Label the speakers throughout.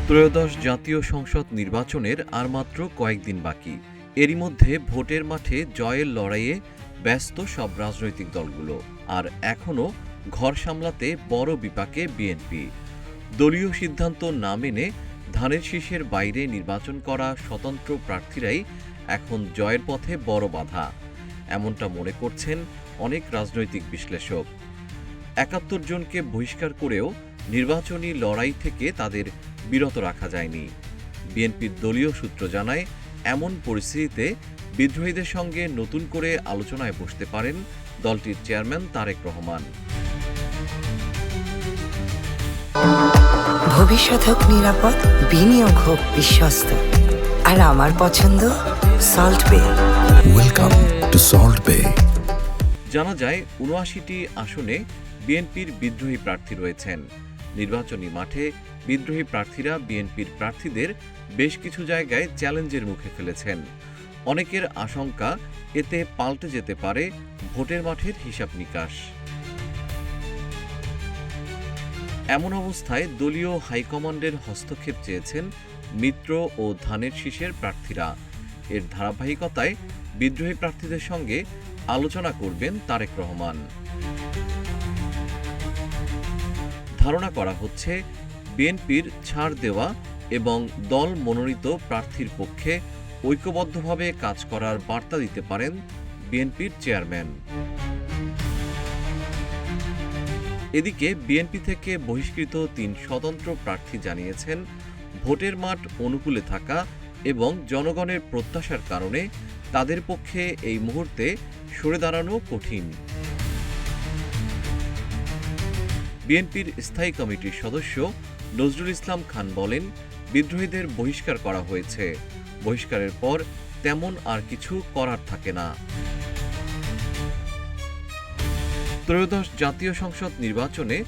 Speaker 1: ত্রয়োদশ জাতীয় সংসদ নির্বাচনের আর মাত্র কয়েকদিন বাকি। এরই মধ্যে ভোটের মাঠে জয়ের লড়াইয়ে ব্যস্ত সব রাজনৈতিক দলগুলো। আর এখনও ঘর সামলাতে বড় বিপাকে বিএনপি। দলীয় সিদ্ধান্ত না মেনে ধানের শীষের বাইরে নির্বাচন করা স্বতন্ত্র প্রার্থীরাই এখন জয়ের পথে বড় বাধা, এমনটা মনে করছেন অনেক রাজনৈতিক বিশ্লেষক। ৭১ জনকে বহিষ্কার করেও নির্বাচনী লড়াই থেকে তাদের বিরত রাখা যায়নি। বিএনপির দলীয় সূত্র জানায়, এমন পরিস্থিতিতে বিদ্রোহীদের সঙ্গে নতুন করে আলোচনায় বসতে পারেন দলটির চেয়ারম্যান তারেক রহমান।
Speaker 2: ভবিষ্যৎ হোক নিরাপদ, বিনিয়োগ হোক বিশ্বস্ত, আর আমার পছন্দ সল্ট বে।
Speaker 3: ওয়েলকাম টু সল্ট বে।
Speaker 1: জানা যায় ৭৯টি আসনে বিএনপির বিদ্রোহী প্রার্থী রয়েছেন। নির্বাচনী মাঠে বিদ্রোহী প্রার্থীরা বিএনপির প্রার্থীদের বেশ কিছু জায়গায় চ্যালেঞ্জের মুখে ফেলেছেন। অনেকের আশঙ্কা, এতে পাল্টে যেতে পারে ভোটের মাঠের হিসাব নিকাশ। এমন অবস্থায় দলীয় হাইকমান্ডের হস্তক্ষেপ চেয়েছেন মিত্র ও ধানের শীষের প্রার্থীরা। এর ধারাবাহিকতায় বিদ্রোহী প্রার্থীদের সঙ্গে আলোচনা করবেন তারেক রহমান। ধারণা করা হচ্ছে, বিএনপির ছাড় দেওয়া এবং দল মনোনীত প্রার্থীর পক্ষে ঐক্যবদ্ধভাবে কাজ করার বার্তা দিতে পারেন বিএনপির চেয়ারম্যান। এদিকে বিএনপি থেকে বহিষ্কৃত ৩ স্বতন্ত্র প্রার্থী জানিয়েছেন, ভোটের মাঠ অনুকূলে থাকা এবং জনগণের প্রত্যাশার কারণে তাদের পক্ষে এই মুহূর্তে সরে দাঁড়ানো কঠিন। বিএনপির স্থায়ী কমিটির সদস্য নজরুল ইসলাম খান বলেন, বিদ্রোহীদের বহিষ্কার করা হয়েছে, বহিষ্কারের পর তেমন আর কিছু করার থাকে না। ত্রয়োদশ জাতীয় সংসদ নির্বাচনে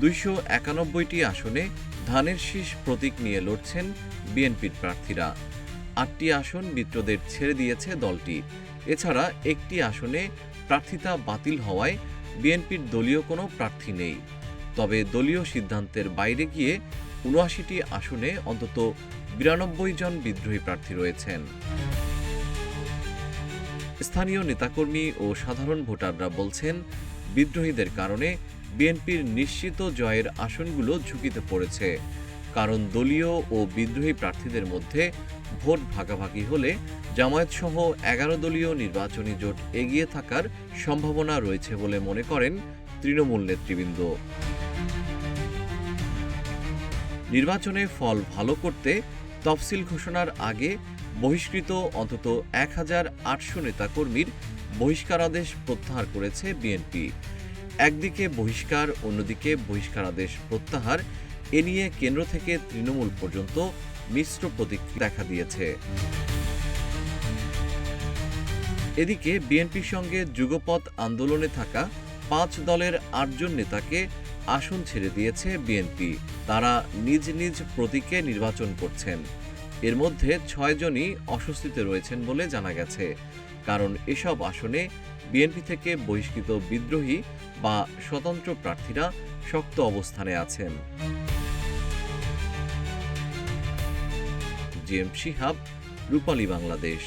Speaker 1: ২৯১টি আসনে ধানের শীষ প্রতীক নিয়ে লড়ছেন বিএনপির প্রার্থীরা। ৮টি আসন মিত্রদের ছেড়ে দিয়েছে দলটি। এছাড়া একটি আসনে প্রার্থিতা বাতিল হওয়ায় বিএনপির দলীয় কোনো প্রার্থী নেই। তবে দলীয় সিদ্ধান্তের বাইরে গিয়ে ৭৯টি আসনে অন্তত ৯২ জন বিদ্রোহী প্রার্থী রয়েছেন। স্থানীয় নেতাকর্মী ও সাধারণ ভোটাররা বলছেন, বিদ্রোহীদের কারণে বিএনপির নিশ্চিত জয়ের আসনগুলো ঝুঁকিতে পড়েছে। কারণ দলীয় ও বিদ্রোহী প্রার্থীদের মধ্যে ভোট ভাগাভাগি হলে জামায়াতসহ ১১ দলীয় নির্বাচনী জোট এগিয়ে থাকার সম্ভাবনা রয়েছে বলে মনে করেন তৃণমূল নেতৃবৃন্দ। নির্বাচনে ফল ভালো করতে তফসিল ঘোষণার আগে বহিষ্কৃত অন্তত ১,৮০০ নেতাকর্মীর বহিষ্কারাদেশ প্রত্যাহার করেছে বিএনপি। একদিকে বহিষ্কার, অন্যদিকে বহিষ্কারাদেশ প্রত্যাহার, এ নিয়ে কেন্দ্র থেকে তৃণমূল পর্যন্ত মিশ্র প্রতিক্রিয়া দেখা দিয়েছে। এদিকে বিএনপির সঙ্গে যুগপৎ আন্দোলনে থাকা ৫ দলের ৮ জন নেতাকে আসন ছেড়ে দিয়েছে বিএনপি। তারা নিজ নিজ প্রতীকে নির্বাচন করছেন। এর মধ্যে ৬ জনই অস্বস্তিতে রয়েছেন বলে জানা গেছে। কারণ এসব আসনে বিএনপি থেকে বহিষ্কৃত বিদ্রোহী বা স্বতন্ত্র প্রার্থীরা শক্ত অবস্থানে আছেন। জিএম শিহাব, রূপালী বাংলাদেশ।